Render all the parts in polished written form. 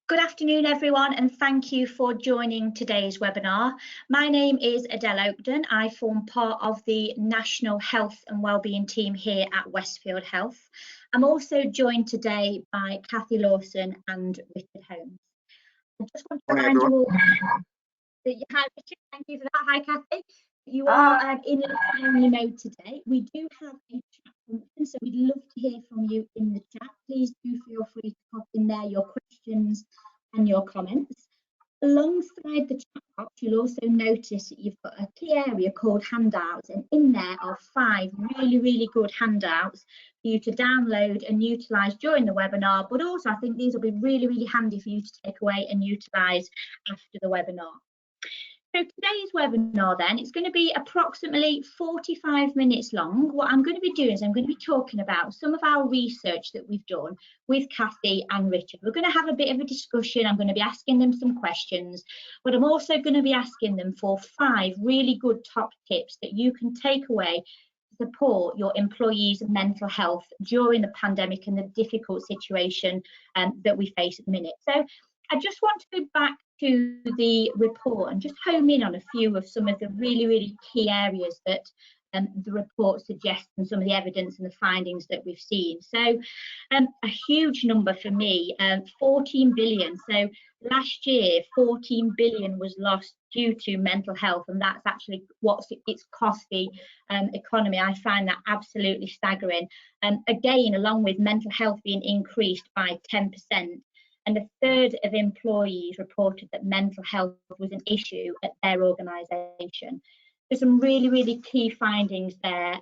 Good afternoon, everyone, and thank you for joining today's webinar. My name is Adele Oakden. I form part of the National Health and Wellbeing team here at Westfield Health. I'm also joined today by Cathy Lawson and Richard Holmes. I just want to remind you all that hi, Richard, thank you for that. Hi, Cathy. You are in listening mode today. We do have a chat function, so we'd love to hear from you in the chat. Please do feel free to pop in there your questions and your comments. Alongside the chat box, you'll also notice that you've got a key area called handouts, and in there are 5 really good handouts for you to download and utilise during the webinar, but also I think these will be really handy for you to take away and utilise after the webinar. So today's webinar then, it's going to be approximately 45 minutes long. What I'm going to be doing is I'm going to be talking about some of our research that we've done with Cathy and Richard. We're going to have a bit of a discussion. I'm going to be asking them some questions, but I'm also going to be asking them for 5 really good top tips that you can take away to support your employees' mental health during the pandemic and the difficult situation that we face at the minute. So I just want to go back to the report and just home in on a few of some of the really key areas that the report suggests and some of the evidence and the findings that we've seen. So a huge number for me, 14 billion. So last year, 14 billion was lost due to mental health, and that's actually what it's cost the economy. I find that absolutely staggering. Again, along with mental health being increased by 10%. And a third of employees reported that mental health was an issue at their organisation. There's some really key findings there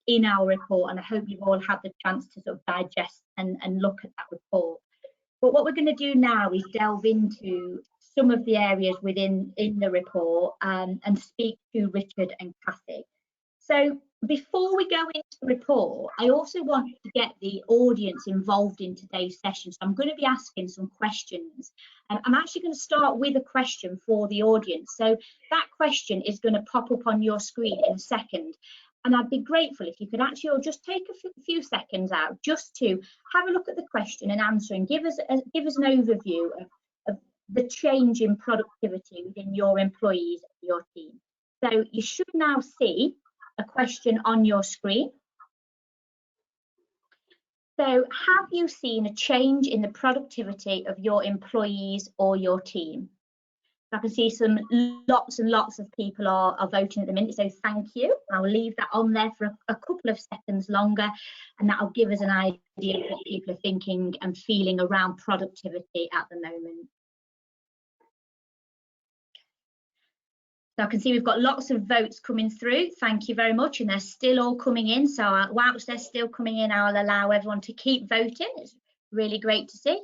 in our report, and I hope you've all had the chance to sort of digest and look at that report. But what we're going to do now is delve into some of the areas within the report and speak to Richard and Cathy. So before we go into the report, I also want to get the audience involved in today's session. So I'm going to be asking some questions. I'm actually going to start with a question for the audience. So that question is going to pop up on your screen in a second. And I'd be grateful if you could actually all just take a few seconds out just to have a look at the question and answer, and give us an overview of the change in productivity within your employees and your team. So you should now see a question on your screen. So have you seen a change in the productivity of your employees or your team? I can see lots and lots of people are voting at the minute, so thank you. I'll leave that on there for a couple of seconds longer, and that'll give us an idea of what people are thinking and feeling around productivity at the moment. So I can see we've got lots of votes coming through. Thank you very much. And they're still all coming in. So whilst they're still coming in, I'll allow everyone to keep voting. It's really great to see.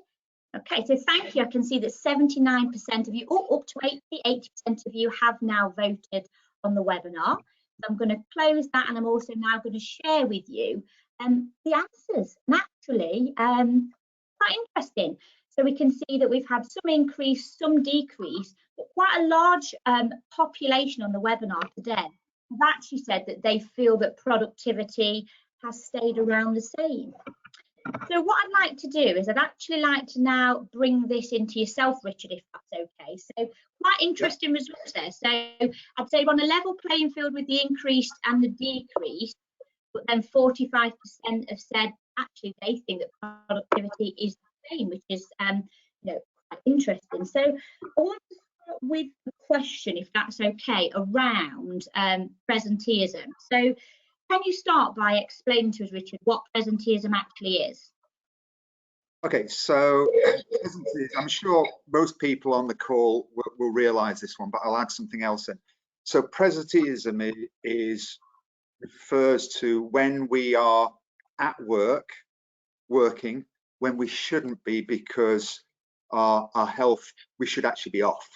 Okay, so thank you. I can see that 79% of you, up to 80% of you have now voted on the webinar. So I'm going to close that, and I'm also now going to share with you the answers. Naturally, quite interesting. So we can see that we've had some increase, some decrease, but quite a large population on the webinar today have actually said that they feel that productivity has stayed around the same. So what I'd like to do is I'd actually like to now bring this into yourself, Richard, if that's okay. So quite interesting results there. So I'd say we're on a level playing field with the increase and the decrease, but then 45% have said actually they think that productivity is the same, which is quite interesting. So I want to start with a question, if that's okay, around presenteeism. So can you start by explaining to us, Richard, what presenteeism actually is? Okay, so presenteeism, I'm sure most people on the call will realise this one, but I'll add something else in. So presenteeism refers to when we are at work, working, when we shouldn't be because our health, we should actually be off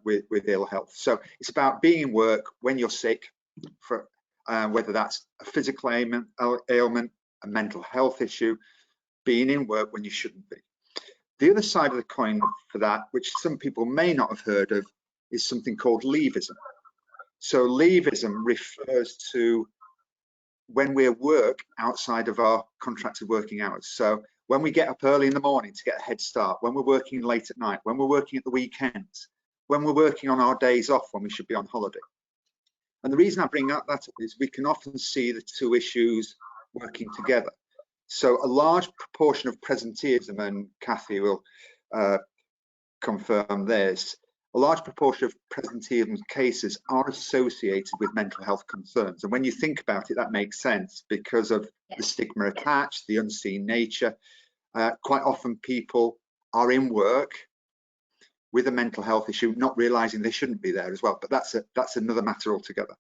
with ill health. So it's about being in work when you're sick, for whether that's a physical ailment, a mental health issue, being in work when you shouldn't be. The other side of the coin for that, which some people may not have heard of, is something called leavism. So leavism refers to when we work outside of our contracted working hours. So when we get up early in the morning to get a head start, when we're working late at night, when we're working at the weekends, when we're working on our days off when we should be on holiday. And the reason I bring that up is we can often see the two issues working together. So a large proportion of presenteeism, and Cathy will confirm this, a large proportion of presenteeism cases are associated with mental health concerns. And when you think about it, that makes sense because of the stigma attached, the unseen nature. Quite often people are in work with a mental health issue, not realizing they shouldn't be there as well, but that's another matter altogether.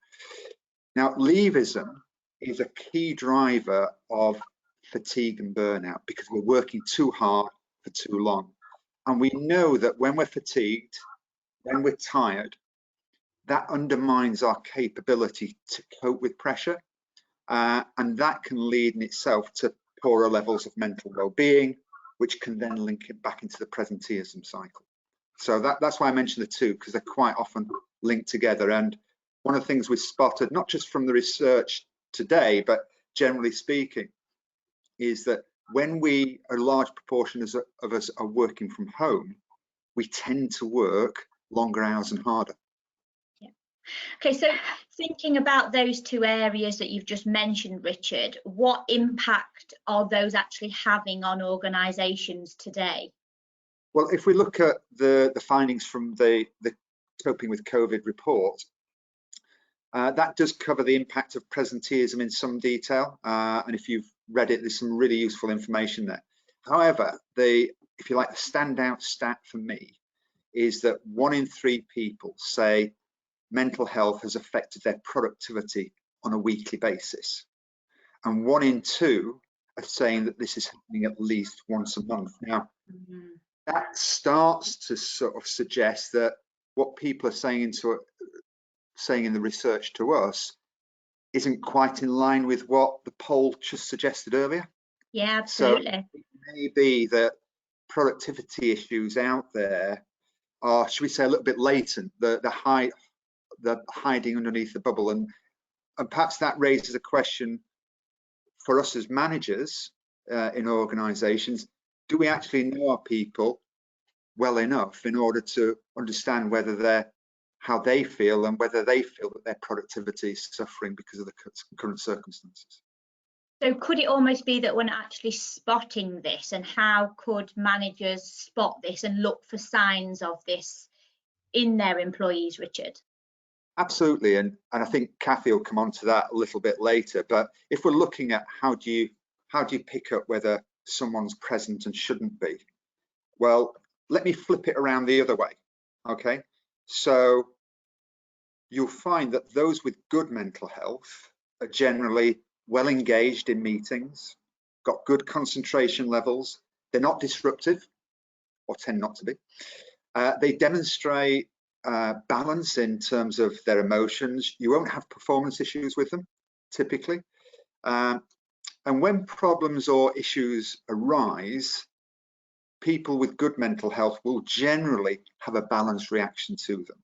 Now, leavism is a key driver of fatigue and burnout because we're working too hard for too long. And we know that when we're fatigued, when we're tired, that undermines our capability to cope with pressure. And that can lead in itself to poorer levels of mental well-being, which can then link it back into the presenteeism cycle. So that's why I mentioned the two, because they're quite often linked together. And one of the things we've spotted, not just from the research today, but generally speaking, is that when a large proportion of us are working from home, we tend to work longer hours and harder. Yeah. Okay, so thinking about those two areas that you've just mentioned, Richard, what impact are those actually having on organisations today? Well, if we look at the findings from the Coping with COVID report, that does cover the impact of presenteeism in some detail. And if you've read it, there's some really useful information there. However, if you like, the standout stat for me is that 1 in 3 people say mental health has affected their productivity on a weekly basis. And 1 in 2 are saying that this is happening at least once a month. Now, that starts to sort of suggest that what people are saying in the research to us isn't quite in line with what the poll just suggested earlier. Yeah, absolutely. So it may be that productivity issues out there are, should we say, a little bit latent, the hiding underneath the bubble, and perhaps that raises a question for us as managers in organisations. Do we actually know our people well enough in order to understand how they feel and whether they feel that their productivity is suffering because of the current circumstances? So could it almost be that we're not actually spotting this, and how could managers spot this and look for signs of this in their employees, Richard? Absolutely, and I think Cathy will come on to that a little bit later. But if we're looking at how do you pick up whether someone's present and shouldn't be, well, let me flip it around the other way. Okay, so you'll find that those with good mental health are generally well engaged in meetings, got good concentration levels, they're not disruptive, or tend not to be. They demonstrate balance in terms of their emotions. You won't have performance issues with them, typically. And when problems or issues arise, people with good mental health will generally have a balanced reaction to them.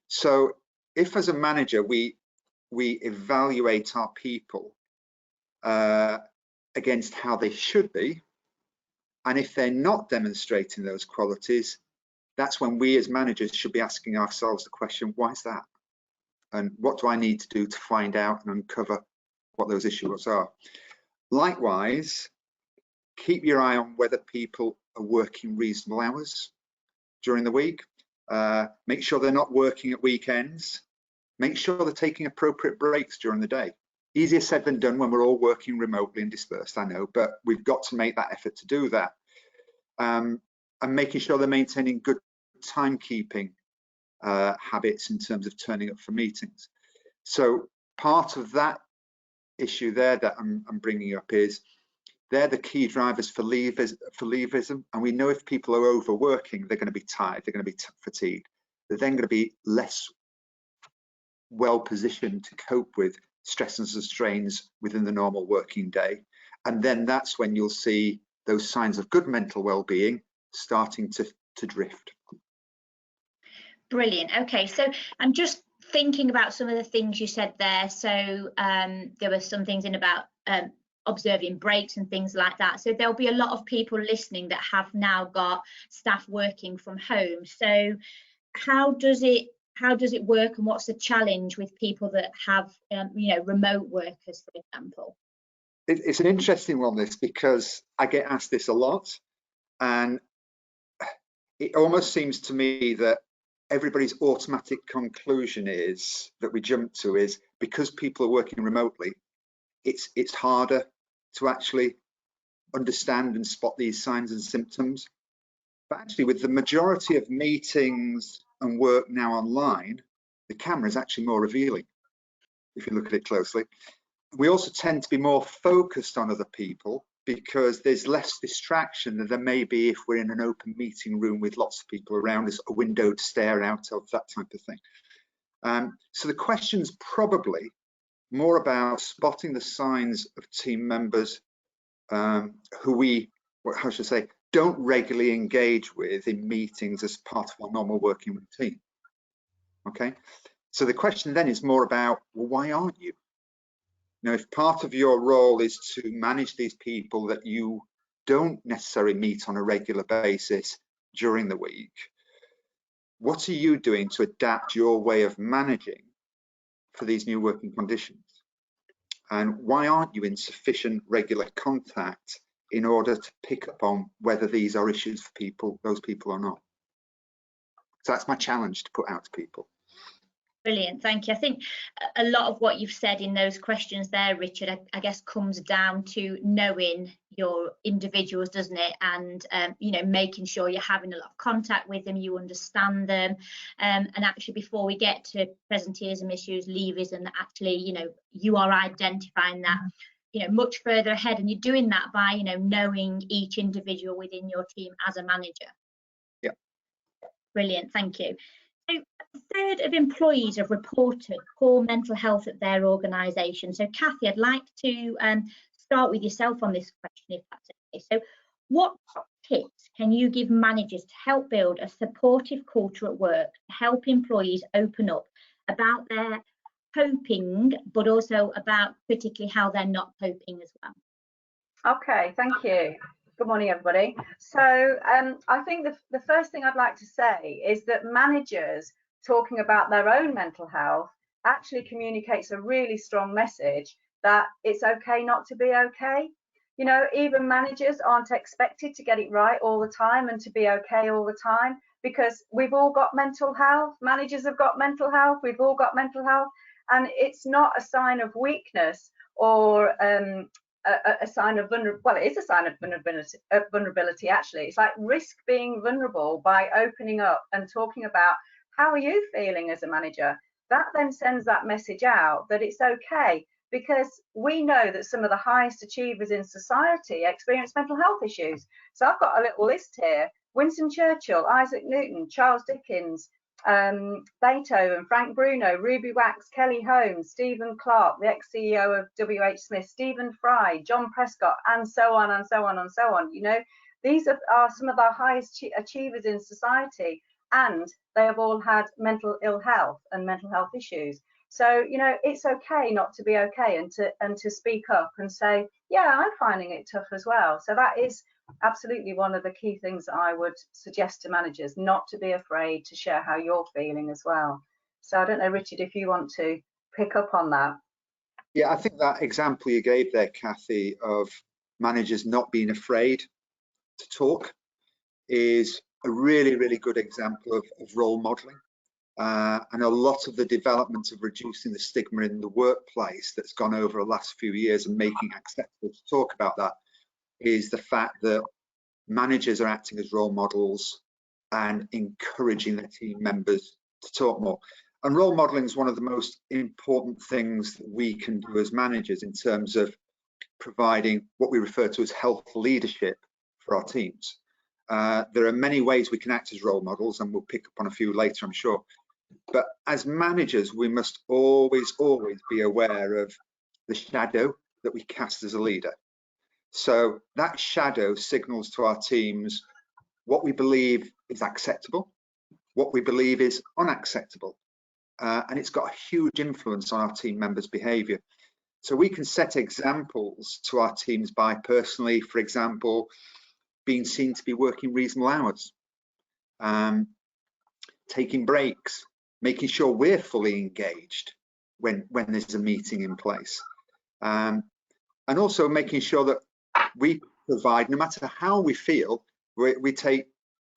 So if as a manager we evaluate our people against how they should be, and if they're not demonstrating those qualities, that's when we as managers should be asking ourselves the question, why is that? And what do I need to do to find out and uncover what those issues are? Likewise, keep your eye on whether people are working reasonable hours during the week. Make sure they're not working at weekends. Make sure they're taking appropriate breaks during the day. Easier said than done when we're all working remotely and dispersed, I know, but we've got to make that effort to do that. And making sure they're maintaining good timekeeping habits in terms of turning up for meetings. So part of that issue there that I'm bringing up is they're the key drivers for leavism, and we know if people are overworking, they're going to be tired, they're going to be fatigued. They're then going to be less well positioned to cope with stresses and strains within the normal working day. And then that's when you'll see those signs of good mental well-being starting to drift. Brilliant. Okay, so I'm just thinking about some of the things you said there. So there were some things in about observing breaks and things like that. So there'll be a lot of people listening that have now got staff working from home. So how does it work, and what's the challenge with people that have remote workers, for example? It's an interesting one, this, because I get asked this a lot, and it almost seems to me that everybody's automatic conclusion is that we jump to is because people are working remotely, it's harder to actually understand and spot these signs and symptoms. But actually, with the majority of meetings and work now online, the camera is actually more revealing if you look at it closely. We also tend to be more focused on other people because there's less distraction than there may be if we're in an open meeting room with lots of people around us, a window to stare out of, that type of thing. So the question's probably more about spotting the signs of team members who we, how should I say, don't regularly engage with in meetings as part of our normal working routine. Okay, so the question then is more about, well, why aren't you? Now, if part of your role is to manage these people that you don't necessarily meet on a regular basis during the week, what are you doing to adapt your way of managing for these new working conditions? And why aren't you in sufficient regular contact in order to pick up on whether these are issues for people, those people or not? So that's my challenge to put out to people. Brilliant, thank you. I think a lot of what you've said in those questions there, Richard, I guess comes down to knowing your individuals, doesn't it? And making sure you're having a lot of contact with them, you understand them, and actually before we get to presenteeism issues, leavism, that actually you are identifying that much further ahead, and you're doing that by knowing each individual within your team as a manager. Yeah. Brilliant, thank you. So a third of employees have reported poor mental health at their organisation. So Cathy, I'd like to start with yourself on this question, if that's okay. So what tips can you give managers to help build a supportive culture at work, to help employees open up about their coping, but also about critically how they're not coping as well? Okay, thank you. Good morning, everybody. So I think the first thing I'd like to say is that managers talking about their own mental health actually communicates a really strong message that it's okay not to be okay. Even managers aren't expected to get it right all the time and to be okay all the time, because we've all got mental health. Managers have got mental health. We've all got mental health. And it's not a sign of weakness or a sign of vulnerability. Well, it is a sign of vulnerability, actually. It's like risk being vulnerable by opening up and talking about how are you feeling as a manager. That then sends that message out that it's okay, because we know that some of the highest achievers in society experience mental health issues. So I've got a little list here: Winston Churchill, Isaac Newton, Charles Dickens, Beethoven, Frank Bruno, Ruby Wax, Kelly Holmes, Stephen Clark, the ex-CEO of W.H. Smith, Stephen Fry, John Prescott, and so on and so on and so on. These are some of our highest achievers in society, and they have all had mental ill health and mental health issues. So it's okay not to be okay, and to speak up and say, yeah, I'm finding it tough as well. So that is absolutely one of the key things that I would suggest to managers, not to be afraid to share how you're feeling as well. So I don't know, Richard, if you want to pick up on that. Yeah, I think that example you gave there, Cathy, of managers not being afraid to talk is a really, really good example of role modelling. And a lot of the development of reducing the stigma in the workplace that's gone over the last few years and making it acceptable to talk about that is the fact that managers are acting as role models and encouraging their team members to talk more. And role modeling is one of the most important things that we can do as managers in terms of providing what we refer to as health leadership for our teams. There are many ways we can act as role models, and we'll pick up on a few later, I'm sure. But as managers, we must always be aware of the shadow that we cast as a leader. So that shadow signals to our teams what we believe is acceptable, what we believe is unacceptable, and it's got a huge influence on our team members' behaviour. So we can set examples to our teams by personally, for example, being seen to be working reasonable hours, taking breaks, making sure we're fully engaged when there's a meeting in place, and also making sure that we provide, no matter how we feel, we take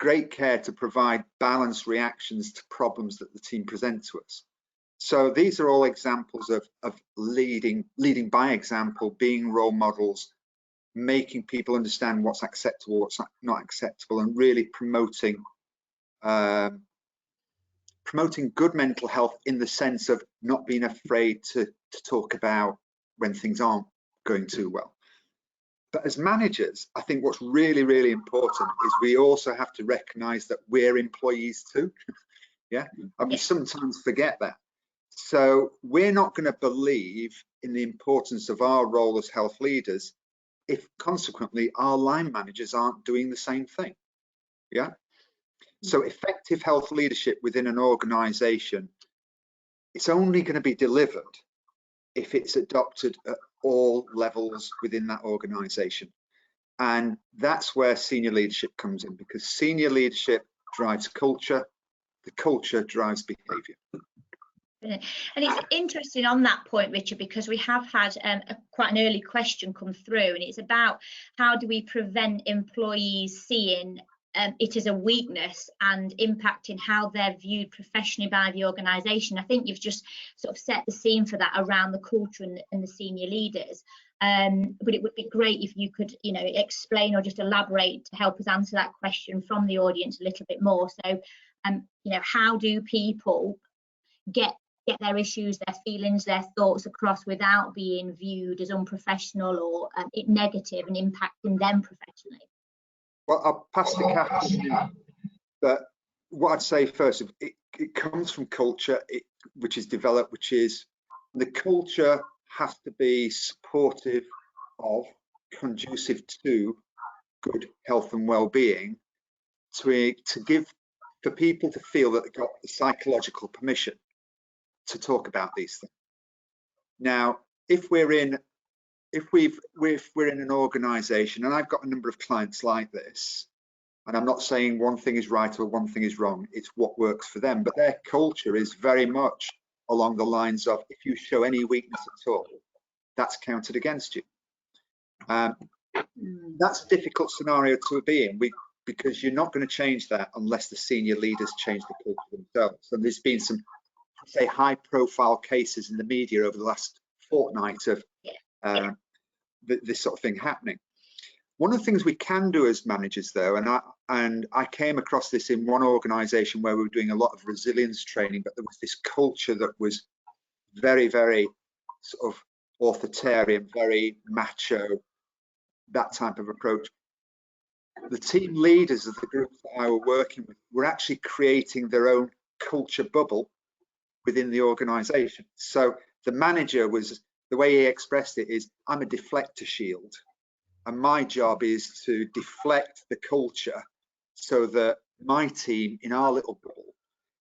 great care to provide balanced reactions to problems that the team present to us. So these are all examples of leading by example, being role models, making people understand what's acceptable, what's not acceptable, and really promoting good mental health in the sense of not being afraid to talk about when things aren't going too well. But as managers, I think what's really, really important is we also have to recognize that we're employees too. Yeah, and we sometimes forget that. So we're not going to believe in the importance of our role as health leaders if consequently our line managers aren't doing the same thing. Yeah. So effective health leadership within an organization, it's only going to be delivered if it's adopted at all levels within that organization. And that's where senior leadership comes in, because senior leadership drives culture, the culture drives behavior. And it's interesting on that point, Richard, because we have had quite an early question come through, and it's about how do we prevent employees seeing it as a weakness and impacting how they're viewed professionally by the organisation. I think you've just sort of set the scene for that around the culture and the senior leaders. But it would be great if you could, you know, explain or just elaborate to help us answer that question from the audience a little bit more. So, you know, how do people get their issues, their feelings, their thoughts across without being viewed as unprofessional or negative and impacting them professionally? Well, I'll pass to Cathy, but what I'd say first, it comes from culture, which is developed, which is the culture has to be supportive of, conducive to good health and well-being, to give for people to feel that they've got the psychological permission to talk about these things. Now, if we're in an organization, and I've got a number of clients like this, and I'm not saying one thing is right or one thing is wrong, it's what works for them, but their culture is very much along the lines of, if you show any weakness at all, that's counted against you. That's a difficult scenario to be in, because you're not going to change that unless the senior leaders change the culture themselves. And there's been some, say, high-profile cases in the media over the last fortnight of this sort of thing happening. One of the things we can do as managers, though, and I came across this in one organisation where we were doing a lot of resilience training, but there was this culture that was very, very sort of authoritarian, very macho, that type of approach. The team leaders of the groups that I were working with were actually creating their own culture bubble within the organisation. So the manager was, the way he expressed it is, I'm a deflector shield, and my job is to deflect the culture so that my team in our little bubble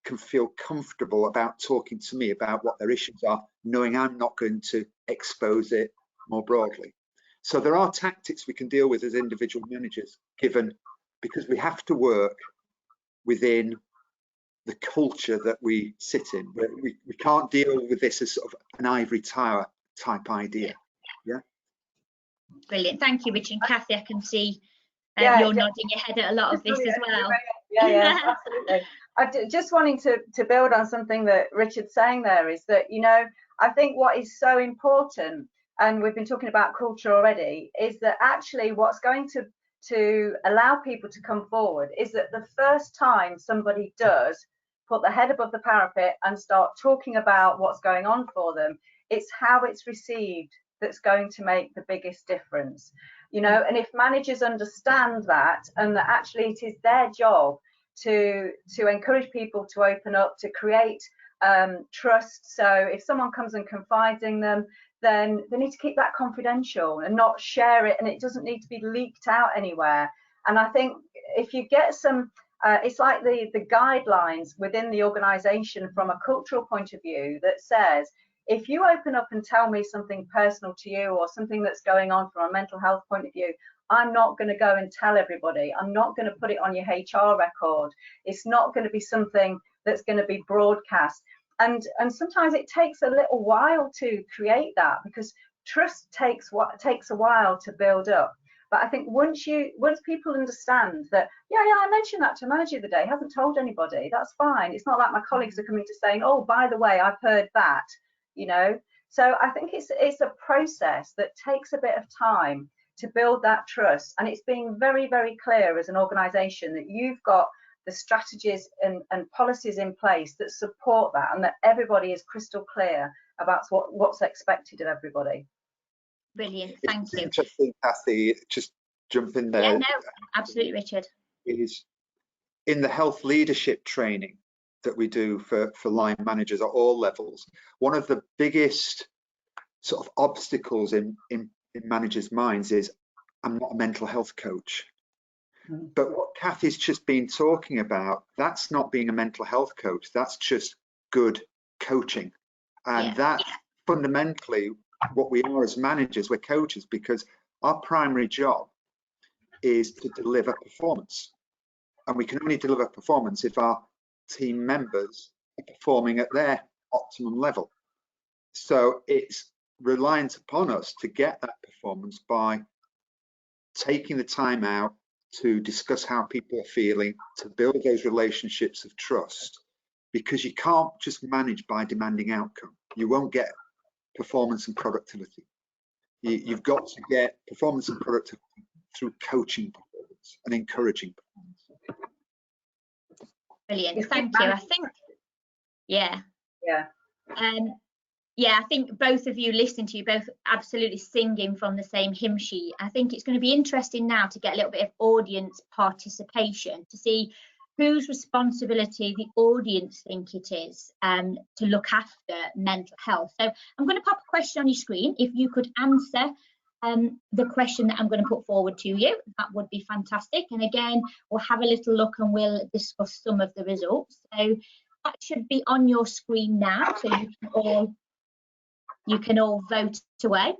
can feel comfortable about talking to me about what their issues are, knowing I'm not going to expose it more broadly. So there are tactics we can deal with as individual managers, because we have to work within the culture that we sit in. We can't deal with this as sort of an ivory tower type idea. Yeah. Brilliant. Thank you, Richard. And Cathy, I can see you're nodding your head at a lot of this as well. Yeah, absolutely. Just wanting to build on something that Richard's saying there is that, you know, I think what is so important, and we've been talking about culture already, is that actually what's going to allow people to come forward is that the first time somebody does put their head above the parapet and start talking about what's going on for them, it's how it's received that's going to make the biggest difference. You know, and if managers understand that, and that actually it is their job to encourage people to open up, to create trust. So if someone comes and confides in them, then they need to keep that confidential and not share it, and it doesn't need to be leaked out anywhere. And I think if you get some, it's like the guidelines within the organisation from a cultural point of view that says, if you open up and tell me something personal to you or something that's going on from a mental health point of view, I'm not going to go and tell everybody. I'm not going to put it on your HR record. It's not going to be something that's going to be broadcast. And sometimes it takes a little while to create that, because trust takes a while to build up. But I think once people understand that, yeah, I mentioned that to a manager the other day, haven't told anybody, that's fine. It's not like my colleagues are coming to saying, oh, by the way, I've heard that, you know. So I think it's a process that takes a bit of time to build that trust. And it's being very, very clear as an organisation that you've got the strategies and policies in place that support that, and that everybody is crystal clear about what's expected of everybody. Brilliant, thank you. Interesting, Cathy, just jump in there. Yeah, no, absolutely, Richard. Is in the health leadership training that we do for line managers at all levels, one of the biggest sort of obstacles in managers' minds is, I'm not a mental health coach. But what Cathy's just been talking about, that's not being a mental health coach, that's just good coaching. And that's fundamentally what we are as managers. We're coaches, because our primary job is to deliver performance. And we can only deliver performance if our team members are performing at their optimum level. So it's reliant upon us to get that performance by taking the time out to discuss how people are feeling, to build those relationships of trust, because you can't just manage by demanding outcome. You won't get performance and productivity. You've got to get performance and productivity through coaching performance and encouraging performance. Brilliant, thank you. I think, I think both of you listening to you both absolutely singing from the same hymn sheet. I think it's going to be interesting now to get a little bit of audience participation to see whose responsibility the audience think it is to look after mental health. So I'm going to pop a question on your screen. If you could answer the question that I'm going to put forward to you, that would be fantastic. And again, we'll have a little look and we'll discuss some of the results. So that should be on your screen now, so you can all vote away.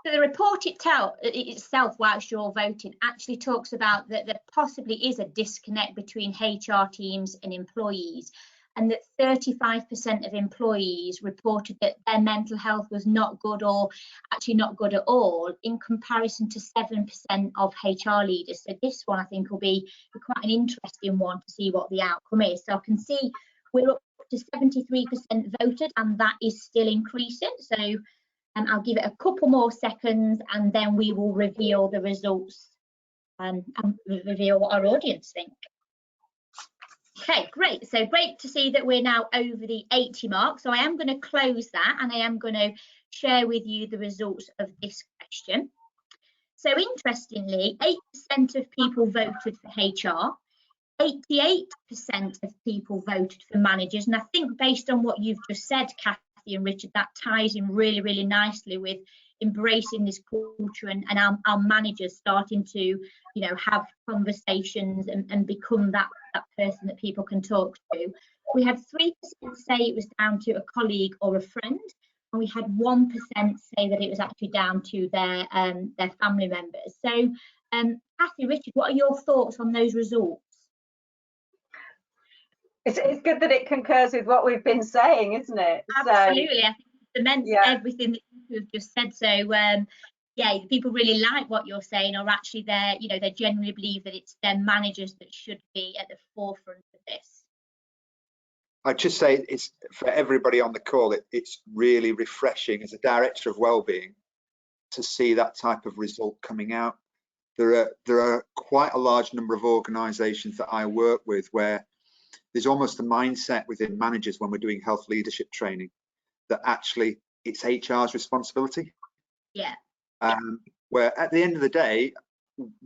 So the report itself, whilst you're voting, actually talks about that there possibly is a disconnect between HR teams and employees, and that 35% of employees reported that their mental health was not good, or actually not good at all, in comparison to 7% of HR leaders. So this one I think will be quite an interesting one to see what the outcome is. So I can see we're up to 73% voted, and that is still increasing. So I'll give it a couple more seconds and then we will reveal the results and reveal what our audience think. Okay, great. So great to see that we're now over the 80 mark. So I am going to close that and I am going to share with you the results of this question. So interestingly, 8% of people voted for HR. 88% of people voted for managers, and I think based on what you've just said, Cathy and Richard, that ties in really, really nicely with embracing this culture and our managers starting to, you know, have conversations and become that person that people can talk to. We had 3% say it was down to a colleague or a friend, and we had 1% say that it was actually down to their family members. So, Cathy, Richard, what are your thoughts on those results? It's good that it concurs with what we've been saying, isn't it? Absolutely. I think it cements everything that you've just said. So yeah, people really like what you're saying, or actually they genuinely believe that it's their managers that should be at the forefront of this. I'd just say it's for everybody on the call, it's really refreshing as a Director of Wellbeing to see that type of result coming out. There are quite a large number of organisations that I work with where there's almost a mindset within managers when we're doing health leadership training that actually it's HR's responsibility. Yeah. Where at the end of the day,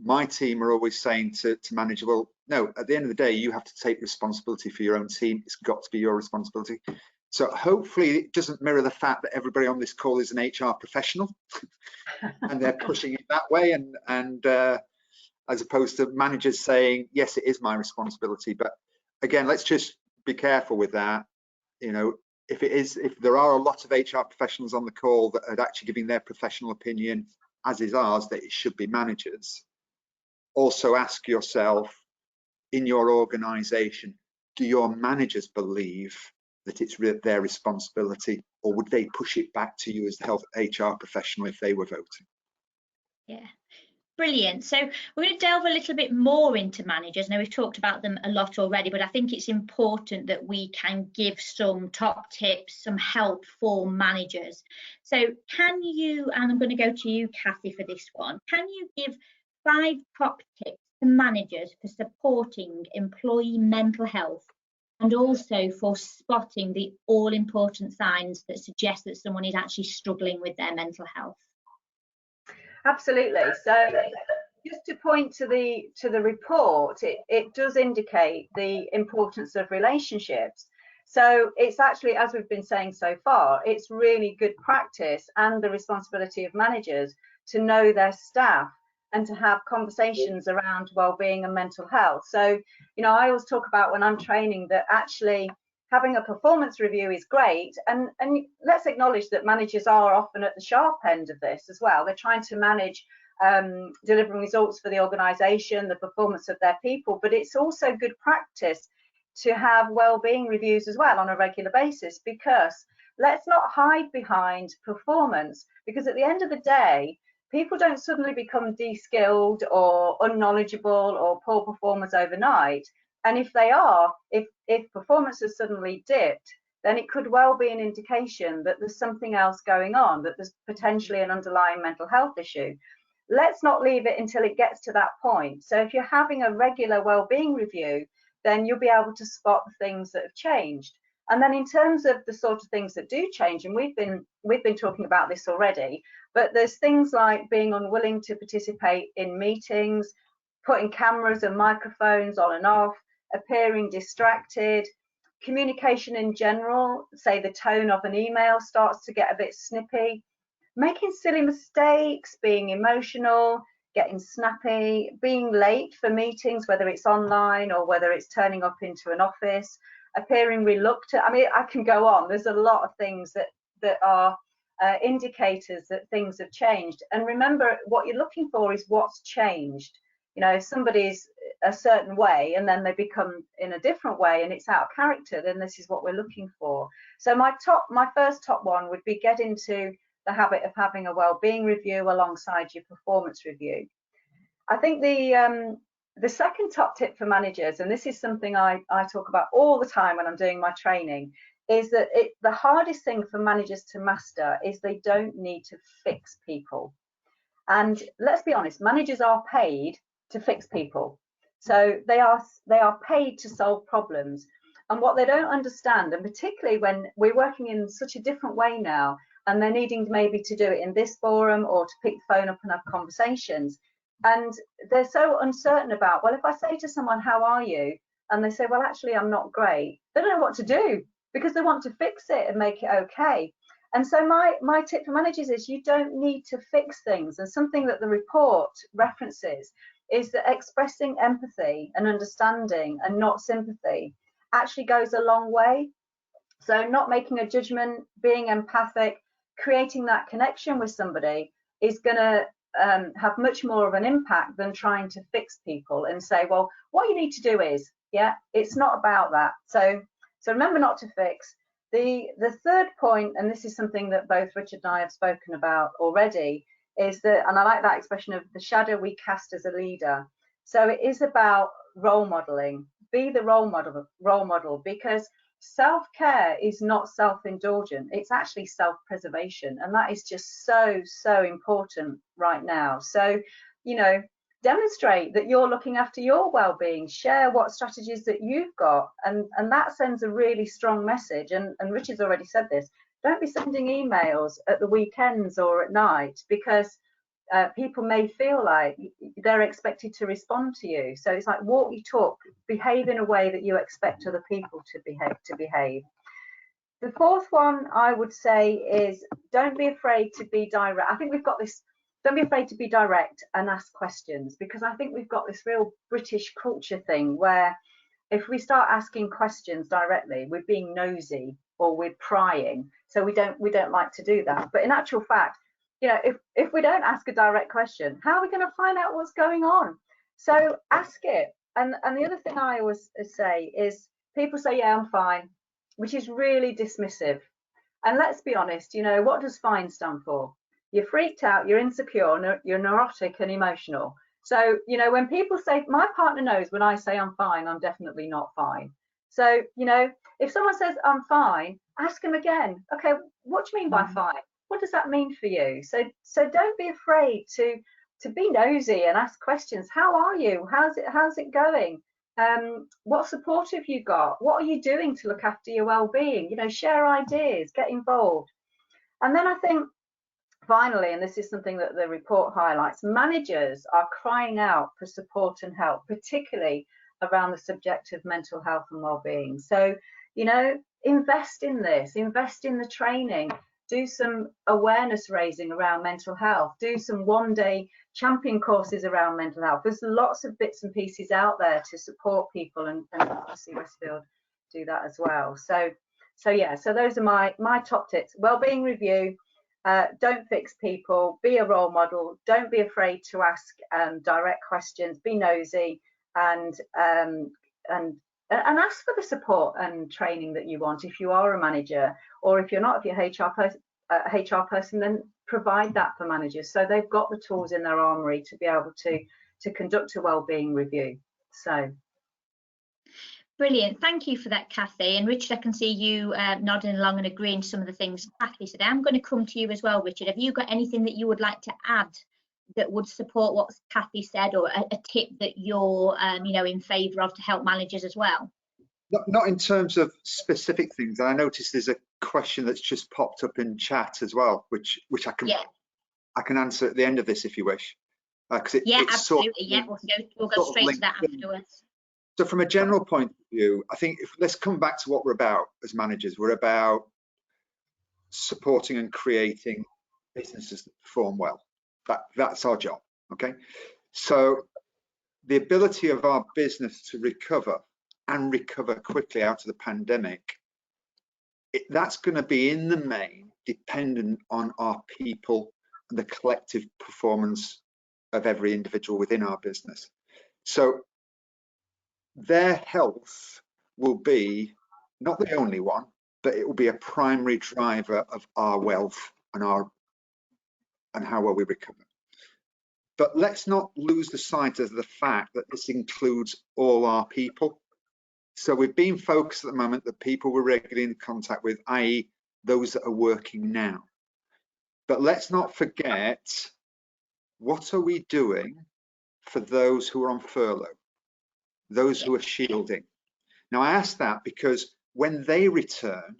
my team are always saying to manager, well, no, at the end of the day, you have to take responsibility for your own team. It's got to be your responsibility. So hopefully it doesn't mirror the fact that everybody on this call is an HR professional and they're pushing it that way, and as opposed to managers saying, yes, it is my responsibility. But again, let's just be careful with that. You know, if there are a lot of HR professionals on the call that are actually giving their professional opinion, as is ours, that it should be managers, also ask yourself, in your organisation, do your managers believe that it's their responsibility, or would they push it back to you as the health HR professional if they were voting? Yeah. Brilliant. So we're going to delve a little bit more into managers. Now, we've talked about them a lot already, but I think it's important that we can give some top tips, some help for managers. So can you, and I'm going to go to you, Cathy, for this one, can you give 5 top tips to managers for supporting employee mental health and also for spotting the all-important signs that suggest that someone is actually struggling with their mental health? Absolutely. So just to point to the report, it does indicate the importance of relationships. So it's actually, as we've been saying so far, it's really good practice and the responsibility of managers to know their staff and to have conversations around well-being and mental health. So, you know, I always talk about when I'm training that actually having a performance review is great, and let's acknowledge that managers are often at the sharp end of this as well. They're trying to manage delivering results for the organisation, the performance of their people, but it's also good practice to have well-being reviews as well on a regular basis, because let's not hide behind performance, because at the end of the day, people don't suddenly become de-skilled or unknowledgeable or poor performers overnight. And if they are, if performance has suddenly dipped, then it could well be an indication that there's something else going on, that there's potentially an underlying mental health issue. Let's not leave it until it gets to that point. So if you're having a regular wellbeing review, then you'll be able to spot the things that have changed. And then in terms of the sort of things that do change, and we've been talking about this already, but there's things like being unwilling to participate in meetings, putting cameras and microphones on and off, appearing distracted, communication in general, say the tone of an email starts to get a bit snippy, making silly mistakes, being emotional, getting snappy, being late for meetings, whether it's online or whether it's turning up into an office, appearing reluctant. I mean, I can go on. There's a lot of things that are indicators that things have changed. And remember, what you're looking for is what's changed. You know, if somebody's a certain way and then they become in a different way and it's out of character, then this is what we're looking for. So my first top one would be get into the habit of having a well-being review alongside your performance review. I think the second top tip for managers, and this is something I talk about all the time when I'm doing my training, is that the hardest thing for managers to master is they don't need to fix people. And let's be honest, managers are paid to fix people. So they are paid to solve problems. And what they don't understand, and particularly when we're working in such a different way now, and they're needing maybe to do it in this forum or to pick the phone up and have conversations, and they're so uncertain about, well, if I say to someone, how are you? And they say, well, actually, I'm not great. They don't know what to do because they want to fix it and make it okay. And so my tip for managers is you don't need to fix things. And something that the report references is that expressing empathy and understanding and not sympathy actually goes a long way. So not making a judgment, being empathic, creating that connection with somebody is going to have much more of an impact than trying to fix people and say, well, what you need to do is, yeah, it's not about that. So remember not to fix. The third point, and this is something that both Richard and I have spoken about already, is that, and I like that expression of the shadow we cast as a leader. So it is about role modeling. Be the role model, because self-care is not self-indulgent, it's actually self-preservation, and that is just so important right now. So, you know, demonstrate that you're looking after your well-being, share what strategies that you've got, and that sends a really strong message. And Richard's already said this, don't be sending emails at the weekends or at night, because people may feel like they're expected to respond to you. So it's like walk your talk, behave in a way that you expect other people to behave. The fourth one I would say is don't be afraid to be direct. I think we've got this, don't be afraid to be direct and ask questions, because I think we've got this real British culture thing where if we start asking questions directly, we're being nosy. or we're prying. So we don't like to do that. But in actual fact, you know, if we don't ask a direct question, how are we going to find out what's going on? So ask it. And the other thing I always say is, people say, yeah, I'm fine, which is really dismissive. And let's be honest, you know, what does fine stand for? You're freaked out, you're insecure, you're neurotic and emotional. So, you know, when people say, my partner knows when I say I'm fine, I'm definitely not fine. So, you know, if someone says I'm fine, ask them again. Okay, what do you mean by fine? What does that mean for you? So don't be afraid to be nosy and ask questions. How are you? How's it going? What support have you got? What are you doing to look after your well-being? You know, share ideas, get involved. And then I think, finally, and this is something that the report highlights, managers are crying out for support and help, particularly around the subject of mental health and well-being. So, you know, invest in this, invest in the training, do some awareness raising around mental health, do some one-day champion courses around mental health. There's lots of bits and pieces out there to support people, and obviously Westfield do that as well. So yeah, so those are my top tips. Wellbeing review. Don't fix people, be a role model, don't be afraid to ask direct questions, be nosy, and ask for the support and training that you want if you are a manager, or if you're not, if you're HR person, then provide that for managers so they've got the tools in their armory to be able to conduct a wellbeing review. So brilliant, thank you for that, Cathy. And Richard, I can see you nodding along and agreeing to some of the things Cathy said. I'm going to come to you as well, Richard. Have you got anything that you would like to add that would support what Cathy said, or a tip that you're you know, in favour of to help managers as well? Not in terms of specific things. And I noticed there's a question that's just popped up in chat as well, which I can answer at the end of this if you wish. Yeah, absolutely. We'll go straight to that afterwards. So from a general point of view, I think let's come back to what we're about as managers. We're about supporting and creating businesses that perform well. That's our job, okay? So the ability of our business to recover and recover quickly out of the pandemic, that's going to be in the main dependent on our people and the collective performance of every individual within our business. So their health will be not the only one, but it will be a primary driver of our wealth and how well we recover. But let's not lose the sight of the fact that this includes all our people. So we've been focused at the moment that people we're regularly in contact with, i.e. those that are working now. But let's not forget, what are we doing for those who are on furlough, those who are shielding? Now I ask that because when they return,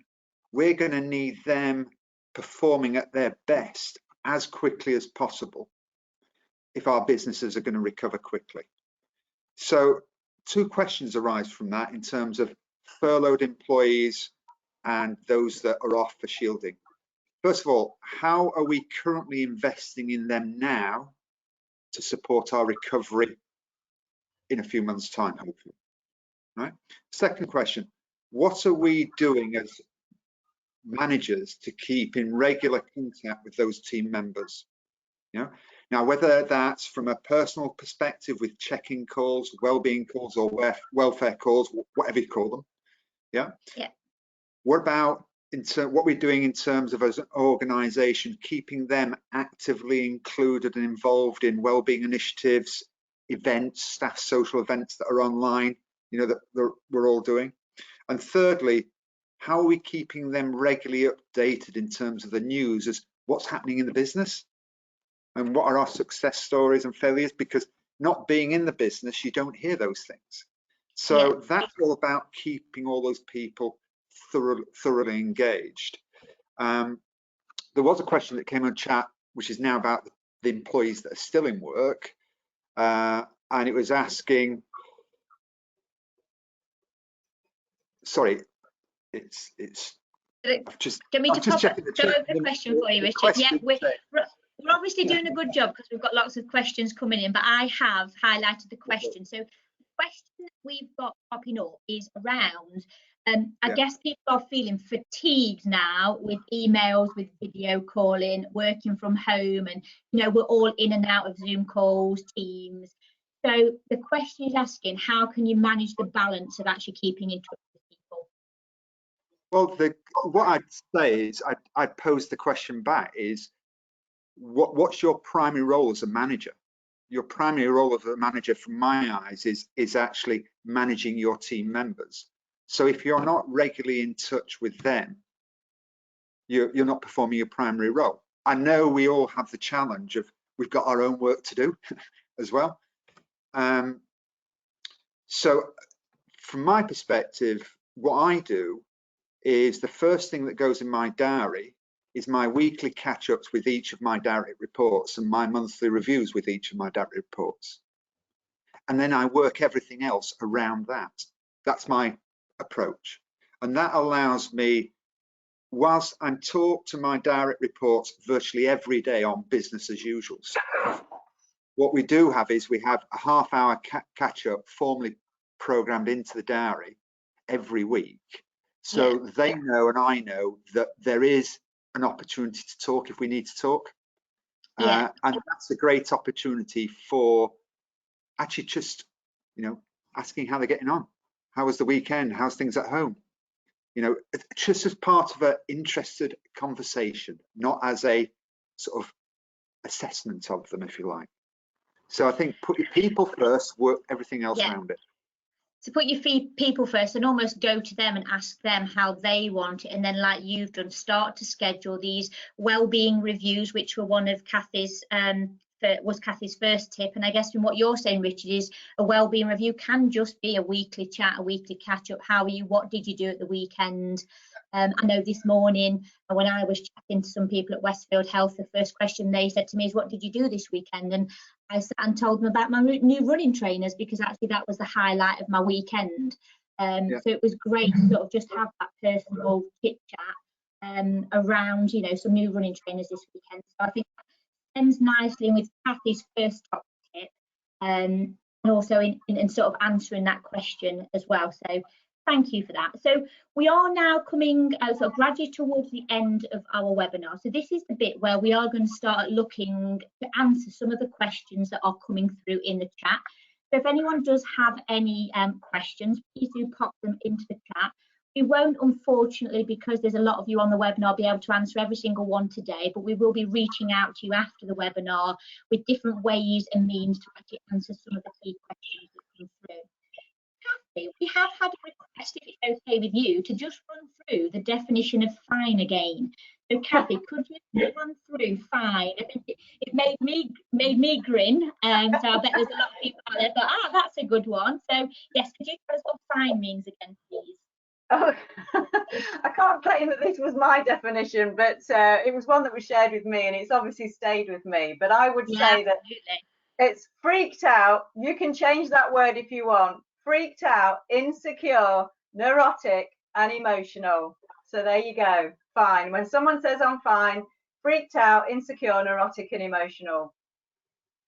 we're going to need them performing at their best as quickly as possible if our businesses are going to recover quickly. So two questions arise from that in terms of furloughed employees and those that are off for shielding. First of all, how are we currently investing in them now to support our recovery in a few months' time, hopefully? Right. Second question, what are we doing as managers to keep in regular contact with those team members? You know, now whether that's from a personal perspective with check-in calls, well-being calls, or welfare calls, whatever you call them. Yeah. What about what we're doing in terms of as an organisation, keeping them actively included and involved in well-being initiatives, events, staff social events that are online, you know, that we're all doing? And thirdly, how are we keeping them regularly updated in terms of the news as what's happening in the business and what are our success stories and failures? Because not being in the business, you don't hear those things. So that's all about keeping all those people thoroughly engaged. There was a question that came on chat, which is now about the employees that are still in work, and it was asking, sorry, it's just, get me to just pop the question for you, Richard. Yeah, we're obviously doing a good job because we've got lots of questions coming in, but I have highlighted the question. So the question that we've got popping up is around I guess people are feeling fatigued now with emails, with video calling, working from home, and we're all in and out of Zoom calls, Teams. So the question is asking, how can you manage the balance of actually keeping in touch with people? Well, what I'd say is I'd pose the question back is, what's your primary role as a manager? Your primary role as a manager, from my eyes, is actually managing your team members. So if you're not regularly in touch with them, you're not performing your primary role. I know we all have the challenge of we've got our own work to do as well. So from my perspective, what I do is the first thing that goes in my diary is my weekly catch-ups with each of my direct reports and my monthly reviews with each of my direct reports. And then I work everything else around that. That's my approach. And that allows me, whilst I'm talk to my direct reports virtually every day on business as usual stuff, what we do have is we have a half-hour catch-up formally programmed into the diary every week. So they know and I know that there is an opportunity to talk if we need to talk. And that's a great opportunity for actually just, asking how they're getting on. How was the weekend? How's things at home? Just as part of an interested conversation, not as a sort of assessment of them, if you like. So I think put your people first, work everything else around it. So put your people first and almost go to them and ask them how they want it. And then, like you've done, start to schedule these wellbeing reviews, which were one of Cathy's Cathy's first tip. And I guess from what you're saying, Richard, is a wellbeing review can just be a weekly chat, a weekly catch up. How are you? What did you do at the weekend? I know this morning when I was chatting to some people at Westfield Health, the first question they said to me is, what did you do this weekend? And I sat and told them about my new running trainers, because actually that was the highlight of my weekend. So it was great to sort of just have that personal chit chat around, some new running trainers this weekend. So I think that ends nicely with Cathy's first top tip, and also in sort of answering that question as well. So thank you for that. So we are now coming sort of gradually towards the end of our webinar. So this is the bit where we are going to start looking to answer some of the questions that are coming through in the chat. So if anyone does have any questions, please do pop them into the chat. We won't, unfortunately, because there's a lot of you on the webinar, be able to answer every single one today, but we will be reaching out to you after the webinar with different ways and means to actually answer some of the key questions that come through. Cathy, we have had a request, if it's okay with you, to just run through the definition of fine again. So Cathy, could you run through fine? I think it made me grin, so I bet there's a lot of people out there that thought, that's a good one. So yes, could you tell us what fine means again, please? Oh, I can't claim that this was my definition, but it was one that was shared with me, and it's obviously stayed with me. But I would say that it's freaked out. You can change that word if you want. Freaked out, insecure, neurotic, and emotional. So there you go. Fine. When someone says I'm fine, freaked out, insecure, neurotic, and emotional.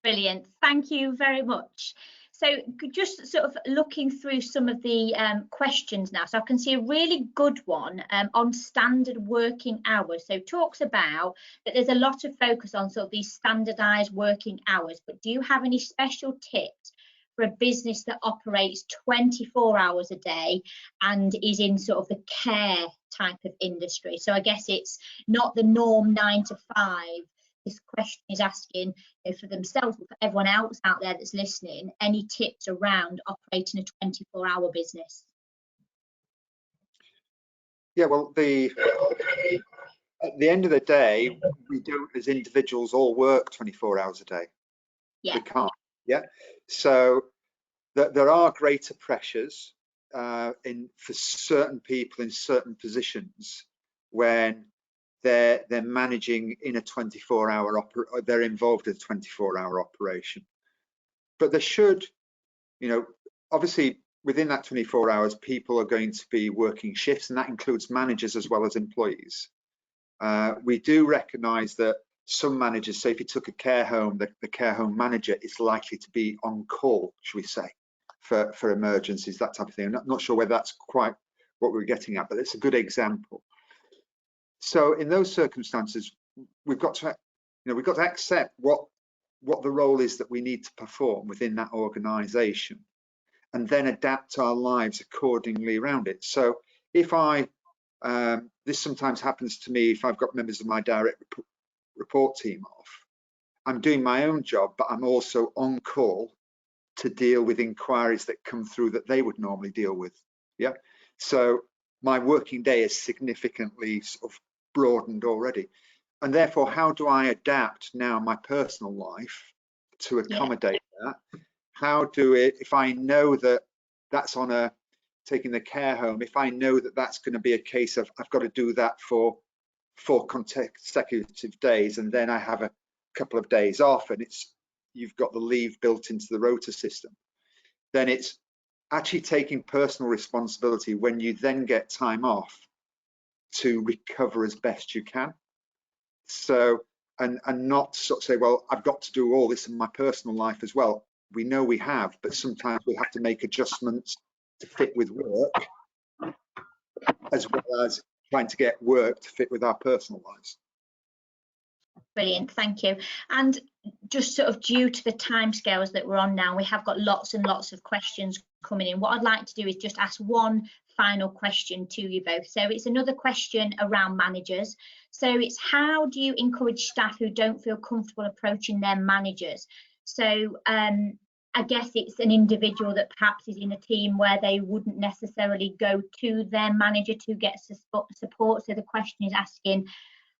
Brilliant. Thank you very much. So just sort of looking through some of the questions now. So I can see a really good one on standard working hours. So it talks about that there's a lot of focus on sort of these standardized working hours, but do you have any special tips for a business that operates 24 hours a day and is in sort of the care type of industry? So I guess it's not the norm 9 to 5. This question is asking for themselves, for everyone else out there that's listening, any tips around operating a 24-hour business? Yeah, well, at the end of the day, we don't as individuals all work 24 hours a day. We can't. So there are greater pressures for certain people in certain positions when they're managing in a 24-hour they're involved in a 24-hour operation. But there should, obviously within that 24 hours, people are going to be working shifts, and that includes managers as well as employees. We do recognise that some managers, say if you took a care home, the care home manager is likely to be on call, should we say, for emergencies, that type of thing. I'm not sure whether that's quite what we're getting at, but it's a good example. So in those circumstances, we've got to, we've got to accept what the role is that we need to perform within that organisation, and then adapt our lives accordingly around it. So if this sometimes happens to me if I've got members of my direct report team off, I'm doing my own job, but I'm also on call to deal with inquiries that come through that they would normally deal with. Yeah. So my working day is significantly sort of broadened already. And therefore, how do I adapt now my personal life to accommodate that? How do it, if I know that that's on taking the care home, if I know that that's going to be a case of I've got to do that for 4 consecutive days, and then I have a couple of days off, and you've got the leave built into the rota system, then it's actually taking personal responsibility when you then get time off to recover as best you can. So, and not sort of say, well, I've got to do all this in my personal life as well. We know we have, but sometimes we have to make adjustments to fit with work, as well as trying to get work to fit with our personal lives. Brilliant, thank you. And just sort of due to the timescales that we're on now, we have got lots and lots of questions coming in. What I'd like to do is just ask one final question to you both. So it's another question around managers. So it's, how do you encourage staff who don't feel comfortable approaching their managers? So I guess it's an individual that perhaps is in a team where they wouldn't necessarily go to their manager to get support. So the question is asking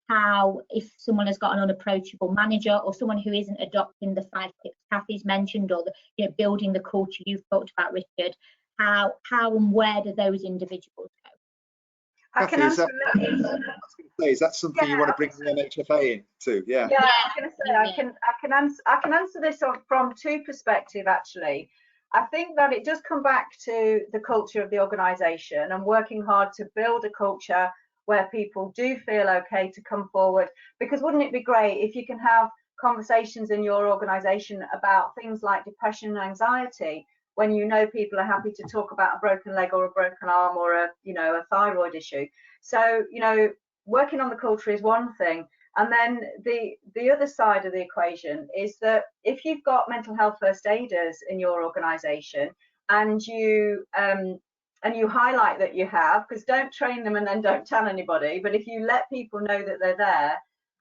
how, if someone has got an unapproachable manager, or someone who isn't adopting the 5 tips Cathy's mentioned, or building the culture you've talked about, Richard, how and where do those individuals go? I can answer that. Is that something you want to bring the MHFA into? Yeah. Yeah, I was going to say I can answer this from 2 perspectives actually. I think that it does come back to the culture of the organisation and working hard to build a culture where people do feel okay to come forward, because wouldn't it be great if you can have conversations in your organisation about things like depression and anxiety when people are happy to talk about a broken leg or a broken arm or a thyroid issue. So working on the culture is one thing, and then the other side of the equation is that if you've got mental health first aiders in your organisation and you highlight that you have, because don't train them and then don't tell anybody, but if you let people know that they're there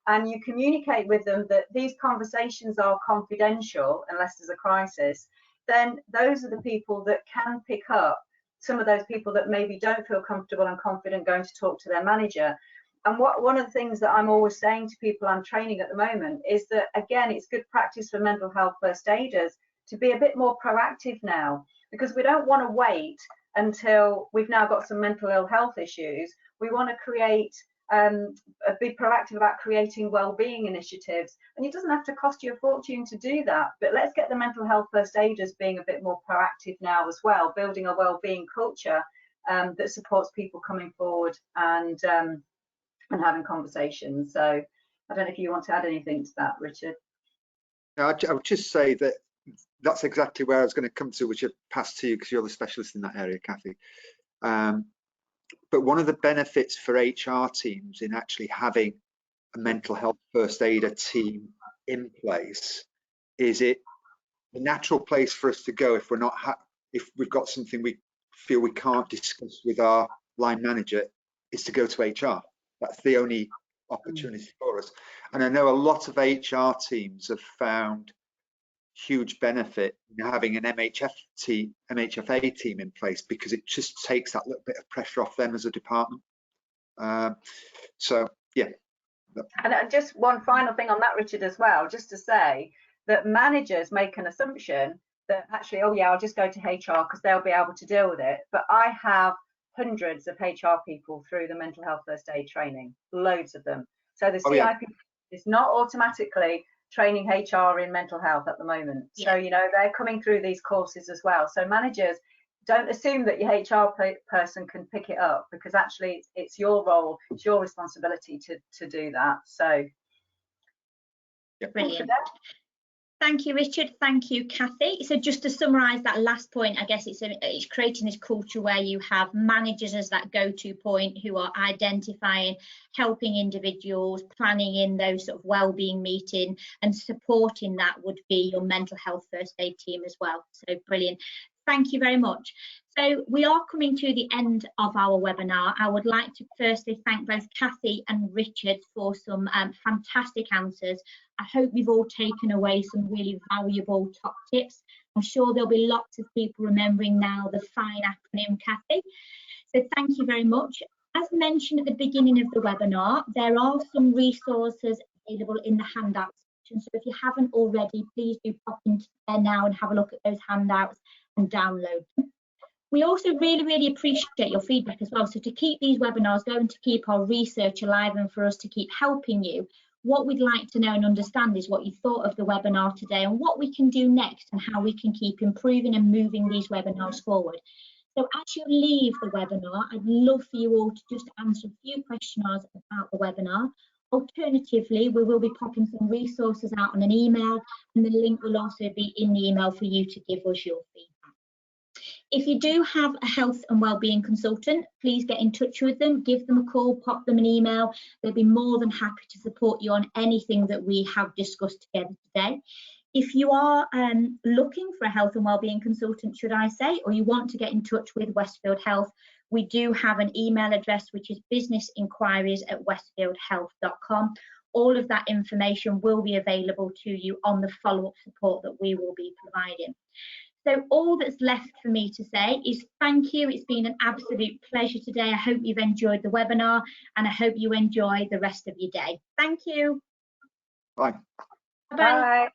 and you communicate with them that these conversations are confidential unless there's a crisis, then those are the people that can pick up some of those people that maybe don't feel comfortable and confident going to talk to their manager. And one of the things that I'm always saying to people I'm training at the moment is that, again, it's good practice for mental health first aiders to be a bit more proactive now, because we don't want to wait until we've now got some mental ill health issues. We want to be proactive about creating wellbeing initiatives, and it doesn't have to cost you a fortune to do that, but let's get the mental health first aiders being a bit more proactive now as well, building a wellbeing culture that supports people coming forward and having conversations. So I don't know if you want to add anything to that, Richard. I would just say that that's exactly where I was going to come to, which I pass to you because you're the specialist in that area, Cathy. But one of the benefits for HR teams in actually having a mental health first aider team in place is the natural place for us to go if if we've got something we feel we can't discuss with our line manager, is to go to HR. That's the only opportunity for us. And I know a lot of HR teams have found huge benefit in having an MHFA team in place, because it just takes that little bit of pressure off them as a department. So yeah. And just one final thing on that, Richard, as well, just to say that managers make an assumption that actually, oh yeah, I'll just go to HR because they'll be able to deal with it. But I have hundreds of HR people through the mental health first aid training, loads of them. So the CIP is not automatically training HR in mental health at the moment. So they're coming through these courses as well. So managers, don't assume that your HR person can pick it up, because actually it's your role, it's your responsibility to do that. So brilliant. Thank you, Richard. Thank you, Cathy. So just to summarise that last point, I guess it's creating this culture where you have managers as that go-to point who are identifying, helping individuals, planning in those sort of wellbeing meeting, and supporting that would be your mental health first aid team as well. So brilliant. Thank you very much. So we are coming to the end of our webinar. I would like to firstly thank both Cathy and Richard for some fantastic answers. I hope you've all taken away some really valuable top tips. I'm sure there'll be lots of people remembering now the fine acronym, Cathy. So thank you very much. As mentioned at the beginning of the webinar, there are some resources available in the handout section. So if you haven't already, please do pop into there now and have a look at those handouts and download them. We also really appreciate your feedback as well. So to keep these webinars going, to keep our research alive and for us to keep helping you, what we'd like to know and understand is what you thought of the webinar today and what we can do next and how we can keep improving and moving these webinars forward. So as you leave the webinar, I'd love for you all to just answer a few questions about the webinar. Alternatively, we will be popping some resources out on an email, and the link will also be in the email for you to give us your feedback. If you do have a health and wellbeing consultant, please get in touch with them, give them a call, pop them an email. They'll be more than happy to support you on anything that we have discussed together today. If you are looking for a health and wellbeing consultant, should I say, or you want to get in touch with Westfield Health, we do have an email address, which is businessinquiries@westfieldhealth.com. All of that information will be available to you on the follow-up support that we will be providing. So all that's left for me to say is thank you. It's been an absolute pleasure today. I hope you've enjoyed the webinar and I hope you enjoy the rest of your day. Thank you. Bye. Bye. Bye.